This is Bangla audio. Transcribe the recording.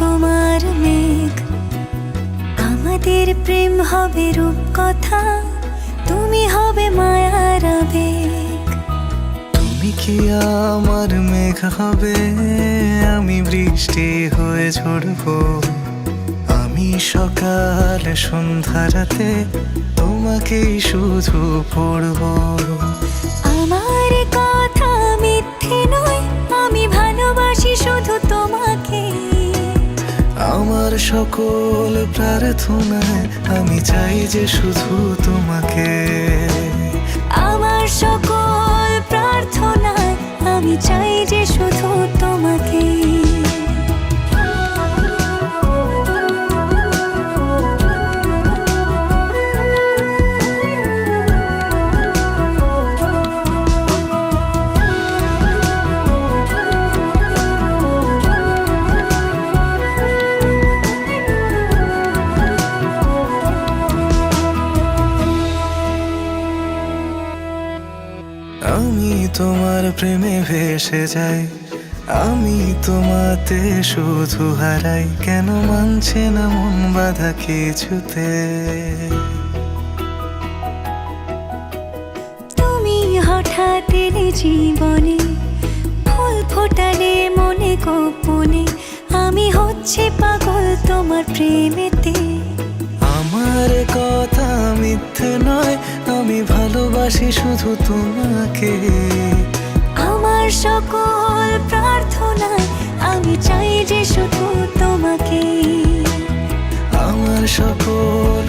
তোমার মেঘ, আমাদের প্রেম হবে রূপকথা, তুমি হবে মায়ার আবেগ। তুমি কি আমার মেঘ হবে, আমি বৃষ্টি হয়ে ঝরবো। আমি সকাল সন্ধ্যা রাতে তোমাকেই শুধু পড়বো। আমার কথা মিথ্যে নয়, আমি ভালোবাসি শুধু তোমাকে। আমার সকল প্রার্থনায় আমি চাই যে শুধু তোমাকে। আমার সকল প্রার্থনায় আমি চাই যে শুধু তোমাকে। আমি তোমার প্রেমে ভেসে যাই, আমি তোমাতে শুধু হারাই। কেন মানছে না মন বাধা কিছুতে। তুমি হঠাৎ এলে জীবনে, ফুল ফোটালে মনে গোপনে, আমি হচ্ছে পাগল তোমার প্রেমেতে। আমার কথা মিথ্যে নয়, আমি ভালোবাসি শুধু তোমাকে। আমার সকল প্রার্থনায় আমি চাই যে শুধু তোমাকে। আমার সকল